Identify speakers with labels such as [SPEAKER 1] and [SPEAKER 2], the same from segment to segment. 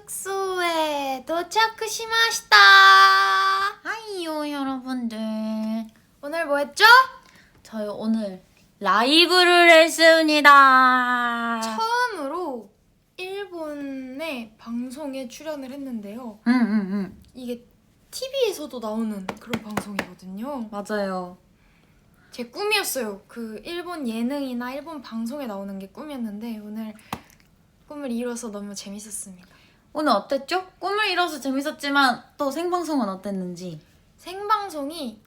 [SPEAKER 1] 숙소에 도착시마시다.
[SPEAKER 2] 하이요 여러분들,
[SPEAKER 1] 오늘 뭐 했죠?
[SPEAKER 2] 저희 오늘 라이브를 했습니다.
[SPEAKER 1] 처음으로 일본의 방송에 출연을 했는데요. 이게 TV에서도 나오는 그런 방송이거든요.
[SPEAKER 2] 맞아요.
[SPEAKER 1] 제 꿈이었어요. 그 일본 예능이나 일본 방송에 나오는 게 꿈이었는데 오늘 꿈을 이뤄서 너무 재밌었습니다.
[SPEAKER 2] 오늘 어땠죠? 꿈을 이뤄서 재밌었지만 또 생방송은 어땠는지.
[SPEAKER 1] 생방송이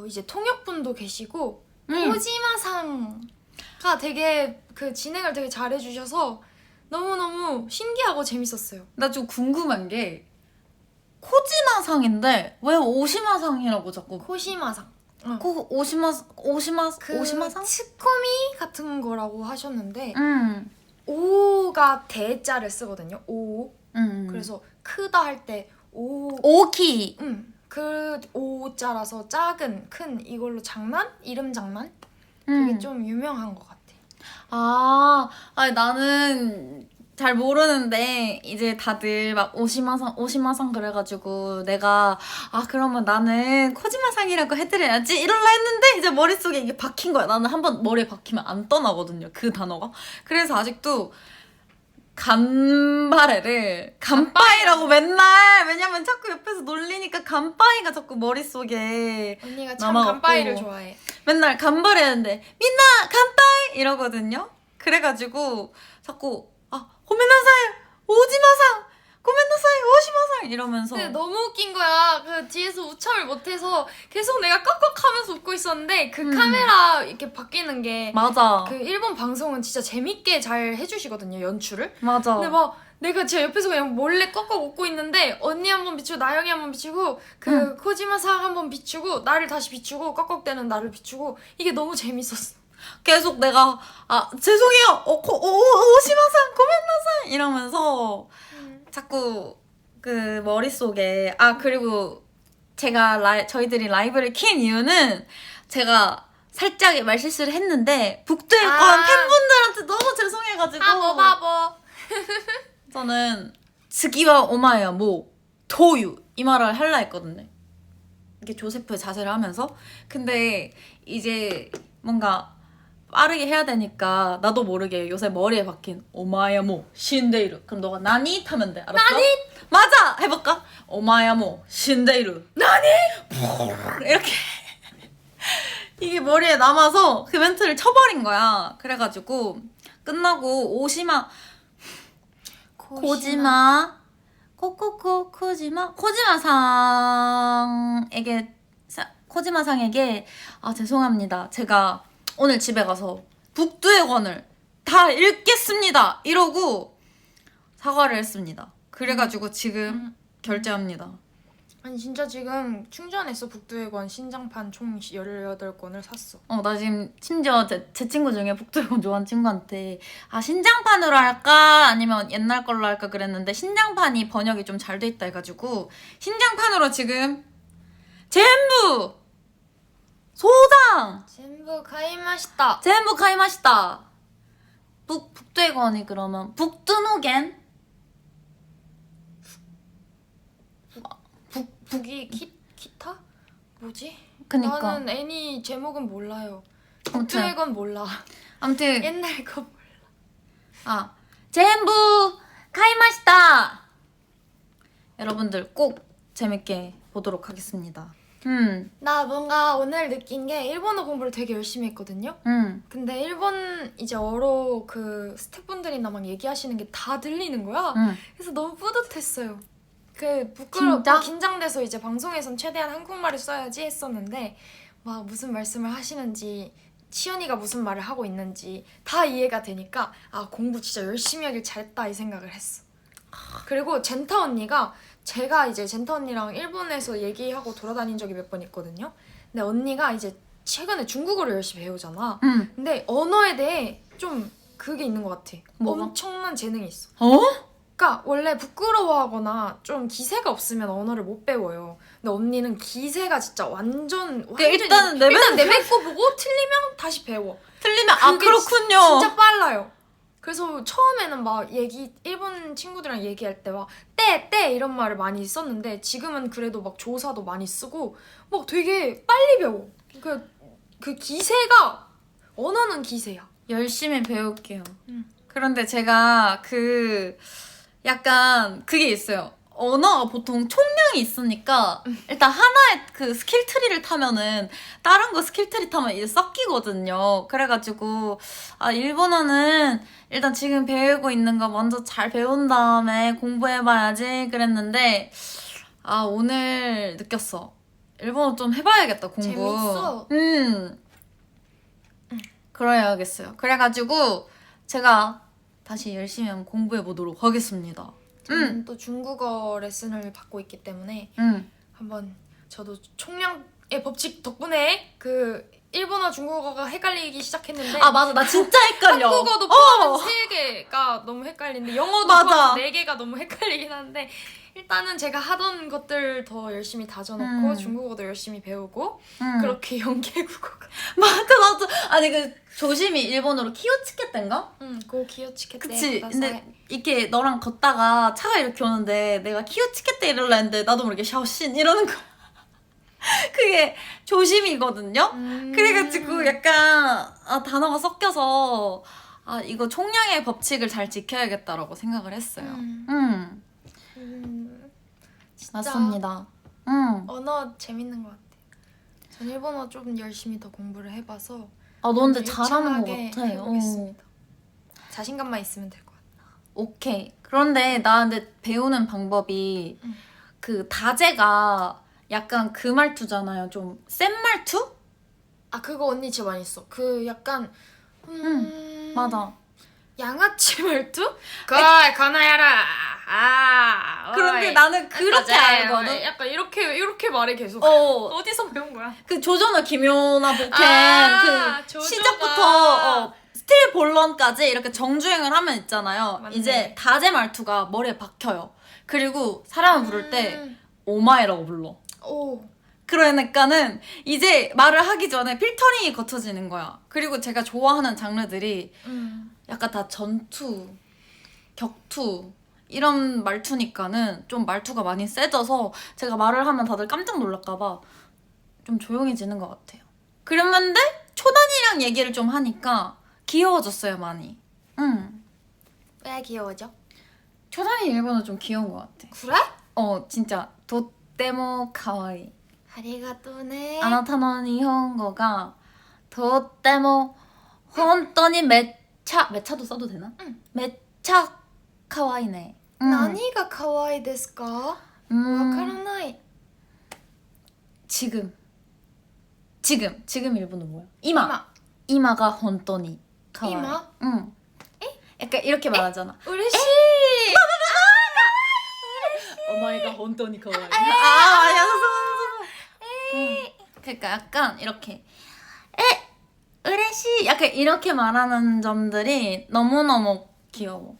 [SPEAKER 1] 이제 통역분도 계시고 코지마상가 되게 그 진행을 되게 잘해주셔서 너무너무 신기하고 재밌었어요.
[SPEAKER 2] 나 좀 궁금한 게 코지마상인데 왜 오시마상이라고 자꾸
[SPEAKER 1] 코시마상.
[SPEAKER 2] 오시마상?
[SPEAKER 1] 츠코미 같은 거라고 하셨는데
[SPEAKER 2] 응.
[SPEAKER 1] 오가 대자를 쓰거든요. 오. 그래서 크다 할 때 오.
[SPEAKER 2] 오키.
[SPEAKER 1] 그 오자라서 작은 큰 이걸로 장난? 이름 장난? 그게 좀 유명한 것 같아.
[SPEAKER 2] 아니 나는 잘 모르는데 이제 다들 막 오시마상 그래가지고 내가 그러면 나는 코지마상이라고 해드려야지 이럴라 했는데 이제 머릿속에 이게 박힌 거야. 나는 한번 머리에 박히면 안 떠나거든요, 그 단어가. 그래서 아직도 간빠이라고 맨날, 왜냐면 자꾸 옆에서 놀리니까 간빠이가 자꾸 머릿속에
[SPEAKER 1] 언니가 참
[SPEAKER 2] 남아갖고
[SPEAKER 1] 간빠이를 좋아해.
[SPEAKER 2] 맨날 간발했는데 민나 간빠이 이러거든요. 그래가지고 자꾸 고멘나사이 오지마상 고멘나사이 오시마상 이러면서.
[SPEAKER 1] 근데 너무 웃긴 거야. 그 뒤에서 우참을 못해서 계속 내가 꺽꺽하면서 웃고 있었는데 그 카메라 이렇게 바뀌는 게
[SPEAKER 2] 맞아.
[SPEAKER 1] 그 일본 방송은 진짜 재밌게 잘 해주시거든요, 연출을.
[SPEAKER 2] 맞아.
[SPEAKER 1] 근데 막 내가 제 옆에서 그냥 몰래 꺽꺽 웃고 있는데 언니 한 번 비추고 나영이 한 번 비추고 그 코지마상 한 번 비추고 나를 다시 비추고 꺽꺽대는 나를 비추고 이게 너무 재밌었어.
[SPEAKER 2] 계속 내가 죄송해요 오시마상 고멘나사이 이러면서 자꾸 그 머릿속에 그리고 제가 저희들이 라이브를 킨 이유는 제가 살짝 말실수를 했는데 북두일권 팬분들한테 너무 죄송해가지고
[SPEAKER 1] 바보
[SPEAKER 2] 저는 스기와 오마야 도유 이 말을 할라 했거든요. 이게 조세프의 자세를 하면서. 근데 이제 뭔가 빠르게 해야 되니까 나도 모르게 요새 머리에 박힌 오마야 신데이루. 그럼 너가 나니? 하면 돼. 알았어?
[SPEAKER 1] 나니?
[SPEAKER 2] 맞아! 해볼까? 오마야 신데이루.
[SPEAKER 1] 나니?
[SPEAKER 2] 이렇게 이게 머리에 남아서 그 멘트를 쳐버린 거야. 그래가지고 끝나고 코지마상에게 죄송합니다. 제가 오늘 집에 가서 북두의 권을 다 읽겠습니다. 이러고 사과를 했습니다. 그래가지고 지금 결제합니다.
[SPEAKER 1] 아니 진짜 지금 충전했어. 북두의 권 신장판 총 18권을 샀어.
[SPEAKER 2] 나 지금 심지어 제 친구 중에 북두의 권 좋아하는 친구한테 신장판으로 할까 아니면 옛날 걸로 할까 그랬는데 신장판이 번역이 좀 잘 돼 있다 해가지고 신장판으로 지금 전부 소장
[SPEAKER 1] 전부 가이마시다.
[SPEAKER 2] 전부 가이마시다. 북두의 권이 그러면 북두노겐?
[SPEAKER 1] 북이 기타? 뭐지?
[SPEAKER 2] 그니까.
[SPEAKER 1] 나는 애니 제목은 몰라요.
[SPEAKER 2] 아무튼.
[SPEAKER 1] 북두의 권 몰라.
[SPEAKER 2] 아무튼
[SPEAKER 1] 옛날 거 몰라.
[SPEAKER 2] 전부 가이마시다. 여러분들 꼭 재밌게 보도록 하겠습니다.
[SPEAKER 1] 나 뭔가 오늘 느낀 게 일본어 공부를 되게 열심히 했거든요. 근데 일본 이제 어로 그 스태프분들이나 막 얘기하시는 게 다 들리는 거야. 그래서 너무 뿌듯했어요. 그 부끄럽고 긴장돼서 이제 방송에선 최대한 한국말을 써야지 했었는데 막 무슨 말씀을 하시는지 치연이가 무슨 말을 하고 있는지 다 이해가 되니까 공부 진짜 열심히 하길 잘했다 이 생각을 했어. 그리고 젠타 언니가 제가 이제 젠타 언니랑 일본에서 얘기하고 돌아다닌 적이 몇 번 있거든요. 근데 언니가 이제 최근에 중국어를 열심히 배우잖아. 근데 언어에 대해 좀 그게 있는 것 같아.
[SPEAKER 2] 뭐가?
[SPEAKER 1] 엄청난 재능이 있어. 그러니까 원래 부끄러워하거나 좀 기세가 없으면 언어를 못 배워요. 근데 언니는 기세가 진짜 완전
[SPEAKER 2] 일단
[SPEAKER 1] 내뱉고 보고 틀리면 다시 배워.
[SPEAKER 2] 틀리면 그렇군요.
[SPEAKER 1] 진짜 빨라요. 그래서 처음에는 막 일본 친구들이랑 얘기할 때 막 때 이런 말을 많이 썼는데 지금은 그래도 막 조사도 많이 쓰고 막 되게 빨리 배워. 그 기세가 언어는 기세야.
[SPEAKER 2] 열심히 배울게요.
[SPEAKER 1] 응.
[SPEAKER 2] 그런데 제가 약간 그게 있어요. 언어가 보통 총량이 있으니까 일단 하나의 그 스킬 트리를 타면은 다른 거 스킬 트리 타면 이제 섞이거든요. 그래가지고 일본어는 일단 지금 배우고 있는 거 먼저 잘 배운 다음에 공부해봐야지 그랬는데 오늘 느꼈어. 일본어 좀 해봐야겠다, 공부.
[SPEAKER 1] 재밌어.
[SPEAKER 2] 그래야겠어요. 그래가지고 제가 다시 열심히 한번 공부해보도록 하겠습니다.
[SPEAKER 1] 저는 또 중국어 레슨을 받고 있기 때문에 한번 저도 총량의 법칙 덕분에 그 일본어 중국어가 헷갈리기 시작했는데
[SPEAKER 2] 맞아, 나 진짜 헷갈려.
[SPEAKER 1] 한국어도 포함한 3개가 너무 헷갈리는데 영어도
[SPEAKER 2] 맞아.
[SPEAKER 1] 포함해서 4개가 너무 헷갈리긴 한데 일단은 제가 하던 것들 더 열심히 다져놓고 중국어도 열심히 배우고 그렇게 연계국어가
[SPEAKER 2] 맞아. 아니 조심히 일본어로 키요치케텐가?
[SPEAKER 1] 고 키요치케테.
[SPEAKER 2] 그치. 근데 이렇게 너랑 걷다가 차가 이렇게 오는데 내가 키요치케테 이러려 했는데 나도 모르게 샤오신 이러는 거. 그게 조심이거든요. 그래가지고 약간 단어가 섞여서 이거 총량의 법칙을 잘 지켜야겠다라고 생각을 했어요.
[SPEAKER 1] 진짜
[SPEAKER 2] 맞습니다.
[SPEAKER 1] 언어 재밌는 것 같아요. 전 일본어 좀 열심히 더 공부를 해봐서
[SPEAKER 2] 너 근데 잘하는 것
[SPEAKER 1] 유창하게
[SPEAKER 2] 같아.
[SPEAKER 1] 해보겠습니다. 자신감만 있으면 될 것 같아.
[SPEAKER 2] 오케이. 그런데 나 근데 배우는 방법이 그 다재가 약간 그 말투잖아요. 좀 센 말투?
[SPEAKER 1] 그거 언니 진짜 많이 써. 그 약간
[SPEAKER 2] 맞아.
[SPEAKER 1] 양아치 말투? 건아야라.
[SPEAKER 2] 그런데 나는 그렇게 알거든.
[SPEAKER 1] 약간 이렇게 말해 계속. 어디서 배운 거야?
[SPEAKER 2] 그 조조노 김요나 보켄 그
[SPEAKER 1] 조조가.
[SPEAKER 2] 시작부터 스틸 본런까지 이렇게 정주행을 하면 있잖아요.
[SPEAKER 1] 맞네.
[SPEAKER 2] 이제 다재 말투가 머리에 박혀요. 그리고 사람을 부를 때 오마이라고 불러.
[SPEAKER 1] 오.
[SPEAKER 2] 그러니까는 이제 말을 하기 전에 필터링이 거쳐지는 거야. 그리고 제가 좋아하는 장르들이 약간 다 전투, 격투 이런 말투니까는 좀 말투가 많이 세져서 제가 말을 하면 다들 깜짝 놀랄까봐 좀 조용해지는 것 같아요. 그랬는데 초단이랑 얘기를 좀 하니까 귀여워졌어요, 많이.
[SPEAKER 1] 왜 귀여워져?
[SPEAKER 2] 초단이 일본어 좀 귀여운 것 같아.
[SPEAKER 1] 그래?
[SPEAKER 2] 진짜 도떼모 카와이.
[SPEAKER 1] 아리가또네.
[SPEAKER 2] あなたの日本語がとっても本当にめっちゃ도 써도 되나? めっちゃ可愛いね。
[SPEAKER 1] 何が可愛いですか? わからない.
[SPEAKER 2] 지금 일본어 뭐야? 이마가 本当に可愛い.
[SPEAKER 1] 이마?
[SPEAKER 2] 응. 약간 이렇게 말하잖아.
[SPEAKER 1] 嬉しい.
[SPEAKER 2] 오마이가 本当に可愛い. 그러니까 약간 이렇게 으레시 약간 이렇게 말하는 점들이 너무너무 귀여워.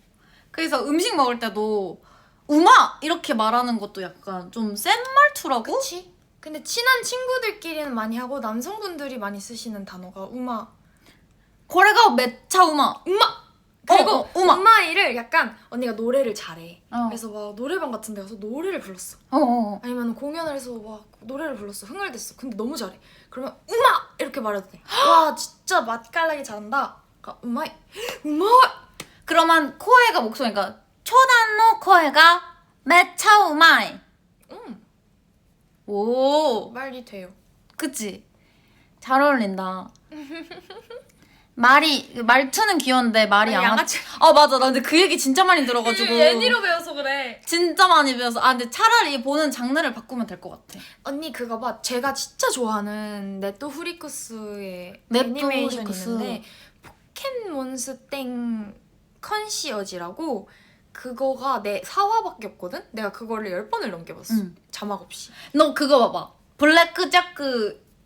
[SPEAKER 2] 그래서 음식 먹을 때도 우마 이렇게 말하는 것도 약간 좀 센 말투라고?
[SPEAKER 1] 그치? 근데 친한 친구들끼리는 많이 하고 남성분들이 많이 쓰시는 단어가 우마.
[SPEAKER 2] これがめっちゃ 우마.
[SPEAKER 1] 그리고
[SPEAKER 2] 우마.
[SPEAKER 1] 우마이를 약간 언니가 노래를 잘해.
[SPEAKER 2] 어.
[SPEAKER 1] 그래서 막 노래방 같은 데 가서 노래를 불렀어. 아니면 공연을 해서 막 노래를 불렀어. 흥얼댔어. 근데 너무 잘해. 그러면 우마! 이렇게 말해도 돼. 와 진짜 맛깔나게 잘한다. 그러니까 우마이. 우마이!
[SPEAKER 2] 그러면 코에가 목소리가 초단노 코에가 めっちゃ 우마이. 오.
[SPEAKER 1] 말이 돼요.
[SPEAKER 2] 그치? 잘 어울린다. 말투는 귀여운데 말이 양아치. 맞아. 나 근데 그 얘기 진짜 많이 들어가지고.
[SPEAKER 1] 예니로 배워서 그래.
[SPEAKER 2] 진짜 많이 배워서. 근데 차라리 보는 장르를 바꾸면 될 것 같아.
[SPEAKER 1] 언니 그거 봐. 제가 진짜 좋아하는 넷도후리쿠스의
[SPEAKER 2] 넷도후리쿠스.
[SPEAKER 1] 애니메이션이 있는데 포켓몬스 땡 컨시어지라고 그거가 내 4화밖에 없거든? 내가 그거를 10번을 넘게 봤어. 자막 없이.
[SPEAKER 2] 너 그거 봐봐. 블랙잭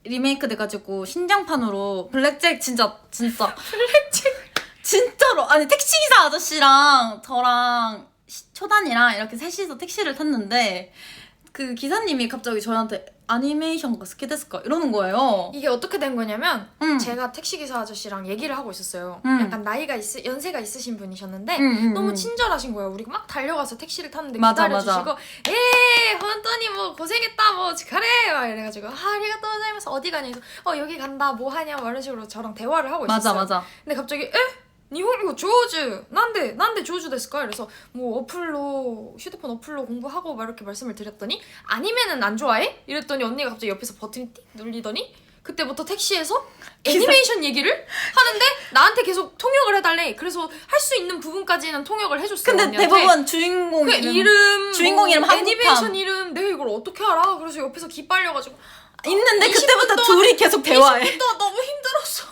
[SPEAKER 2] 리메이크 돼가지고 신장판으로 블랙잭 진짜
[SPEAKER 1] 블랙잭
[SPEAKER 2] 진짜로 아니 택시기사 아저씨랑 저랑 초단이랑 이렇게 셋이서 택시를 탔는데 그 기사님이 갑자기 저한테 애니메이션가 스키 데스까 이러는 거예요.
[SPEAKER 1] 이게 어떻게 된 거냐면 제가 택시기사 아저씨랑 얘기를 하고 있었어요. 약간 연세가 있으신 분이셨는데 너무 친절하신 거예요. 우리가 막 달려가서 택시를 탔는데 기다려주시고 혼돈이 뭐 고생했다 뭐 가래 막 이래가지고 아리가또 고자이마스 어디 가냐 해서 여기 간다 뭐 하냐 막 이런 식으로 저랑 대화를 하고 있었어요.
[SPEAKER 2] 맞아.
[SPEAKER 1] 근데 갑자기 일본어 조주 난데 조주 데스까? 그래서 뭐 휴대폰 어플로 공부하고 막 이렇게 말씀을 드렸더니 아니면은 안 좋아해? 이랬더니 언니가 갑자기 옆에서 버튼이 띡 눌리더니 그때부터 택시에서 애니메이션 얘기를 하는데 나한테 계속 통역을 해달래. 그래서 할 수 있는 부분까지는 통역을 해줬어요.
[SPEAKER 2] 근데
[SPEAKER 1] 언니한테.
[SPEAKER 2] 대부분 주인공
[SPEAKER 1] 주인공 이름
[SPEAKER 2] 한국판.
[SPEAKER 1] 애니메이션 이름 내가 이걸 어떻게 알아? 그래서 옆에서 기빨려가지고
[SPEAKER 2] 있는데 그때부터 둘이 계속 대화해.
[SPEAKER 1] 20분 너무 힘들었어.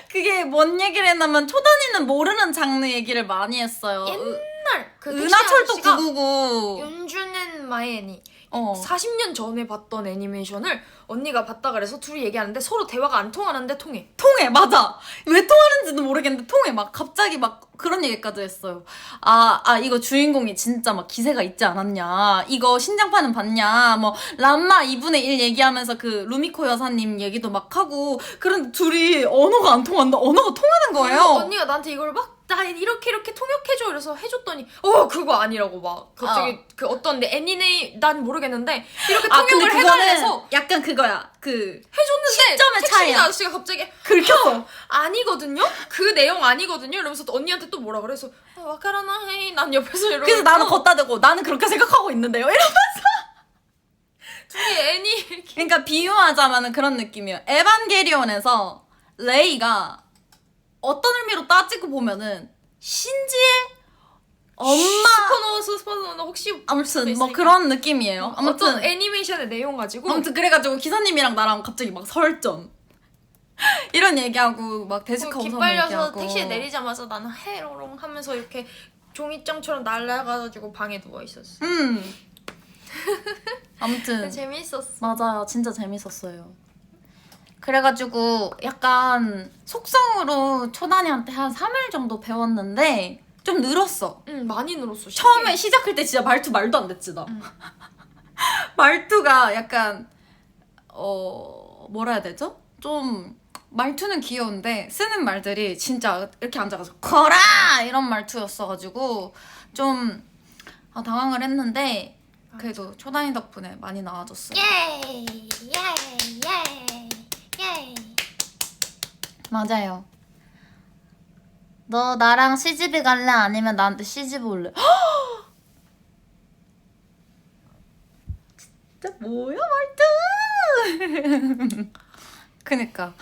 [SPEAKER 2] 그게 뭔 얘기를 했냐면 초단이는 모르는 장르 얘기를 많이 했어요.
[SPEAKER 1] 옛날 그
[SPEAKER 2] 은하철도
[SPEAKER 1] 택시 아저씨가
[SPEAKER 2] 999.
[SPEAKER 1] 윤주는 마에니
[SPEAKER 2] 40년
[SPEAKER 1] 40년 전에 봤던 애니메이션을 언니가 봤다 그래서 둘이 얘기하는데 서로 대화가 안 통하는데 통해.
[SPEAKER 2] 맞아. 왜 통하는지도 모르겠는데 통해. 막 갑자기 막 그런 얘기까지 했어요. 이거 주인공이 진짜 막 기세가 있지 않았냐. 이거 신장판은 봤냐. 뭐 람마 2분의 1 얘기하면서 그 루미코 여사님 얘기도 막 하고 그런데 둘이 언어가 안 통한다. 언어가 통하는 거예요.
[SPEAKER 1] 언니가 나한테 이걸 막 나 이렇게 통역해줘 이래서 해줬더니 그거 아니라고 막 갑자기 그 어떤 난 모르겠는데 이렇게 통역을 해달래서
[SPEAKER 2] 약간 그거야.
[SPEAKER 1] 해줬는데
[SPEAKER 2] 시점의
[SPEAKER 1] 택시
[SPEAKER 2] 차이야.
[SPEAKER 1] 아저씨가 갑자기
[SPEAKER 2] 긁혔어.
[SPEAKER 1] 아니거든요? 그 내용 아니거든요? 이러면서 또 언니한테 또 뭐라 그래서 와카라나 헤이 난 옆에서 이러고
[SPEAKER 2] 그래서 나는 걷다 대고 나는 그렇게 생각하고 있는데요. 이러면서
[SPEAKER 1] 둘이
[SPEAKER 2] 그러니까 비유하자면 그런 느낌이에요. 에반게리온에서 레이가 어떤 의미로 따지고 보면은 신지의 엄마
[SPEAKER 1] 스포노 혹시
[SPEAKER 2] 아무튼 뭐 그런 느낌이에요. 아무튼
[SPEAKER 1] 어떤 애니메이션의 내용 가지고
[SPEAKER 2] 아무튼 그래가지고 기사님이랑 나랑 갑자기 막 설전 이런 얘기하고 막 데스카 우선
[SPEAKER 1] 기빨려서
[SPEAKER 2] 얘기하고
[SPEAKER 1] 택시에 내리자마자 나는 헤로롱 하면서 이렇게 종이장처럼 날아가가지고 방에 누워 있었어.
[SPEAKER 2] 아무튼
[SPEAKER 1] 재밌었어.
[SPEAKER 2] 맞아요. 진짜 재밌었어요. 그래가지고 약간 속성으로 초단이한테 한 3일 정도 배웠는데 좀 늘었어.
[SPEAKER 1] 많이 늘었어.
[SPEAKER 2] 처음에 시작할 때 진짜 말도 안 됐지 나. 말투가 약간 뭐라 해야 되죠? 좀 말투는 귀여운데 쓰는 말들이 진짜 이렇게 앉아가지고 거라 이런 말투였어가지고 좀 당황을 했는데 그래도 초단이 덕분에 많이 나아졌어요.
[SPEAKER 1] 예이.
[SPEAKER 2] 맞아요. 너 나랑 시집이 갈래? 아니면 나한테 시집 올래? 진짜 뭐야 말투! 그니까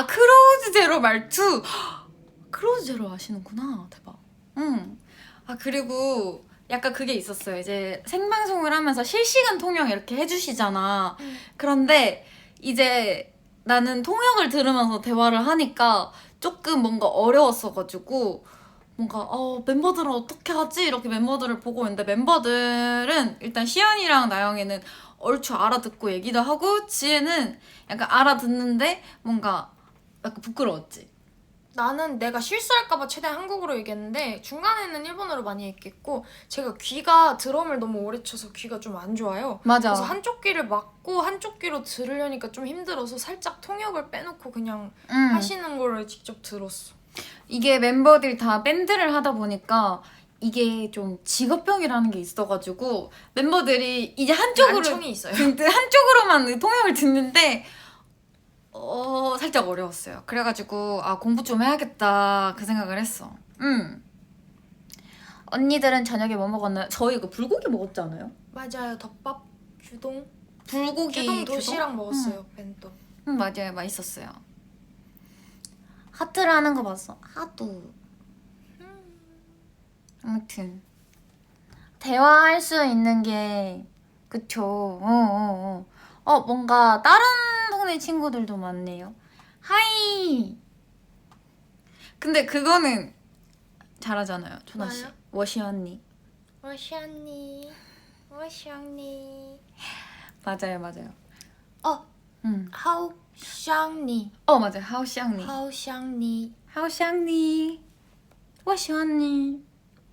[SPEAKER 2] 크로우즈 제로 말투! 크로우즈 제로 아시는구나. 대박. 그리고 약간 그게 있었어요. 이제 생방송을 하면서 실시간 통역 이렇게 해주시잖아. 그런데 이제 나는 통역을 들으면서 대화를 하니까 조금 뭔가 어려웠어가지고 뭔가 멤버들은 어떻게 하지? 이렇게 멤버들을 보고 있는데 멤버들은 일단 시연이랑 나영이는 얼추 알아듣고 얘기도 하고 지혜는 약간 알아듣는데 뭔가 약간 부끄러웠지.
[SPEAKER 1] 나는 내가 실수할까봐 최대한 한국어로 얘기했는데 중간에는 일본어로 많이 얘기했고 제가 귀가 드럼을 너무 오래 쳐서 귀가 좀 안 좋아요.
[SPEAKER 2] 맞아.
[SPEAKER 1] 그래서 한쪽 귀를 막고 한쪽 귀로 들으려니까 좀 힘들어서 살짝 통역을 빼놓고 그냥 하시는 거를 직접 들었어.
[SPEAKER 2] 이게 멤버들이 다 밴드를 하다 보니까 이게 좀 직업병이라는 게 있어가지고 멤버들이 이제
[SPEAKER 1] 난청이 있어요.
[SPEAKER 2] 한쪽으로만 통역을 듣는데 살짝 어려웠어요. 그래가지고 공부 좀 해야겠다 그 생각을 했어. 언니들은 저녁에 뭐 먹었나요? 저희 이거 불고기 먹었지 않아요?
[SPEAKER 1] 맞아요. 덮밥, 규동.
[SPEAKER 2] 불고기
[SPEAKER 1] 규동 도시락 먹었어요. 벤또.
[SPEAKER 2] 맞아요. 맛있었어요. 하트를 하는 거 봤어. 하트. 아무튼 대화할 수 있는 게 그쵸. 뭔가 다른 동네 친구들도 많네요. 하이. 근데 그거는 잘하잖아요, 초나 씨.
[SPEAKER 1] 뭐요?
[SPEAKER 2] 워시 언니.
[SPEAKER 1] 워시 언니.
[SPEAKER 2] 맞아요.
[SPEAKER 1] 하오샹니.
[SPEAKER 2] 맞아요. 하오샹니.
[SPEAKER 1] 하오샹니.
[SPEAKER 2] 워시 언니.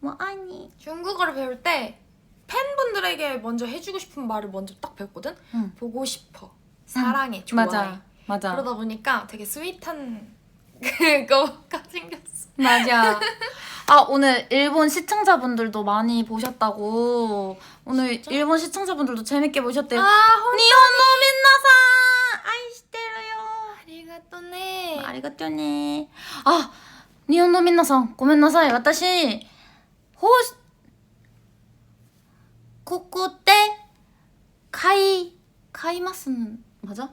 [SPEAKER 2] 뭐 아니.
[SPEAKER 1] 중국어를 배울 때 팬분들에게 먼저 해주고 싶은 말을 먼저 딱 배웠거든?
[SPEAKER 2] 응.
[SPEAKER 1] 보고 싶어, 사랑해, 좋아해.
[SPEAKER 2] 맞아.
[SPEAKER 1] 그러다 보니까 되게 스윗한 그거가 생겼어.
[SPEAKER 2] 맞아. 오늘 일본 시청자분들도 많이 보셨다고. 오늘
[SPEAKER 1] 진짜?
[SPEAKER 2] 일본 시청자분들도 재밌게 보셨대요.
[SPEAKER 1] 아,
[SPEAKER 2] 니혼노 민나상 아이시테르요.
[SPEAKER 1] 아리가또네.
[SPEAKER 2] 아리가또네. 日本の皆さんごめんなさい。私ここで買います。 맞아?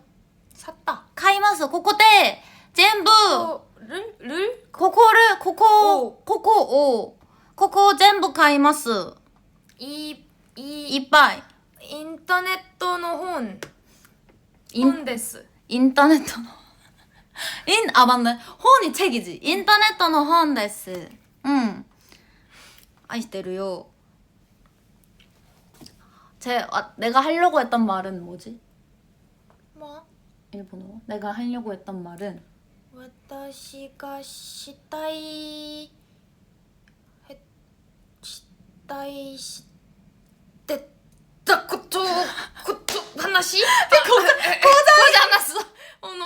[SPEAKER 1] 샀다.
[SPEAKER 2] 買います。ここで全部
[SPEAKER 1] 를?
[SPEAKER 2] ここを全部買います。 いっぱい。
[SPEAKER 1] 인터넷の本
[SPEAKER 2] 인-
[SPEAKER 1] 本です。
[SPEAKER 2] インターネットの맞네. 혼이 책이지. 인터넷의 혼です. 아이시테르요. 내가 하려고 했던 말은 뭐지?
[SPEAKER 1] 뭐?
[SPEAKER 2] 일본어로? 내가 하려고 했던 말은
[SPEAKER 1] 私がしたいしてたこと話거지 않았어. 너무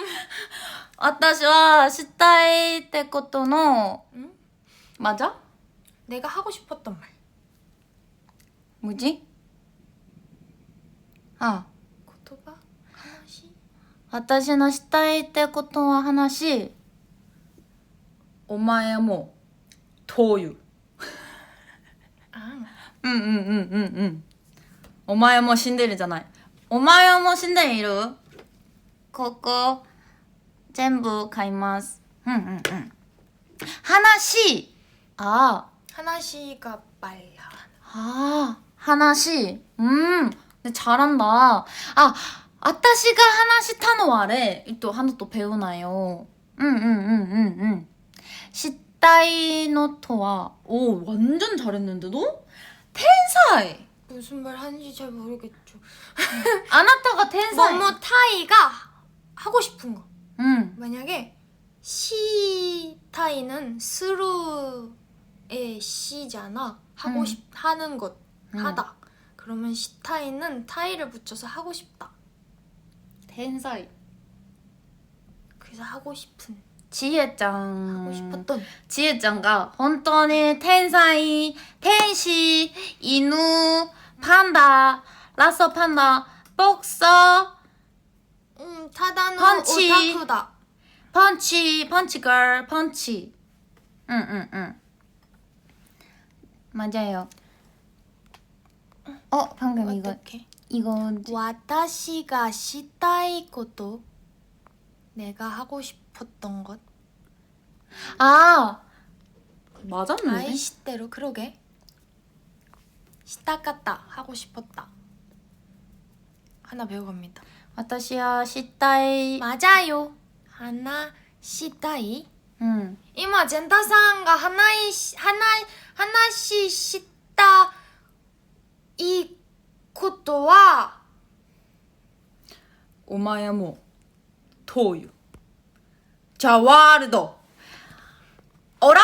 [SPEAKER 2] 私はしたいってことの
[SPEAKER 1] 응?
[SPEAKER 2] 맞아?
[SPEAKER 1] 내가 하고 싶었던 말.
[SPEAKER 2] 뭐지?
[SPEAKER 1] 言葉話
[SPEAKER 2] 私のしたいってことは話お前も灯油
[SPEAKER 1] 아,
[SPEAKER 2] お前も死んでるじゃないお前も死んでいるここ全部買います話
[SPEAKER 1] 話が빨라.
[SPEAKER 2] 話근데 잘한다 私が話したのはあれ또 하나 또 배우나요したいのとは오 완전 잘했는데 너? 텐사이
[SPEAKER 1] 무슨 말 하는지 잘 모르겠죠.
[SPEAKER 2] 아나타가 텐사이
[SPEAKER 1] 뭐뭐 타이가 하고 싶은 거.
[SPEAKER 2] 응
[SPEAKER 1] 만약에 시 타이는 스루의 시잖아. 하고 싶 하는 것 하다. 그러면 시 타이는 타이를 붙여서 하고 싶다.
[SPEAKER 2] 텐사이
[SPEAKER 1] 그래서 하고 싶은
[SPEAKER 2] 지혜짱
[SPEAKER 1] 하고 싶었던
[SPEAKER 2] 지혜짱가 本当に天才天使犬パンダラストパンダボクサー
[SPEAKER 1] 타다노
[SPEAKER 2] 펀치.
[SPEAKER 1] 오타쿠다.
[SPEAKER 2] 펀치 걸 펀치 맞아요 방금
[SPEAKER 1] 어떻게?
[SPEAKER 2] 이거
[SPEAKER 1] 私がしたいこと내가 하고 싶었던 것
[SPEAKER 2] 맞았는데?
[SPEAKER 1] 아이시대로 그러게 시다까다 하고 싶었다 하나 배워갑니다
[SPEAKER 2] 私はしたい
[SPEAKER 1] 맞아요 하나 시다이
[SPEAKER 2] うん
[SPEAKER 1] 今젠타상가 하나씩 시다 이ことは
[SPEAKER 2] お前も灯油じゃあワールドオラオラ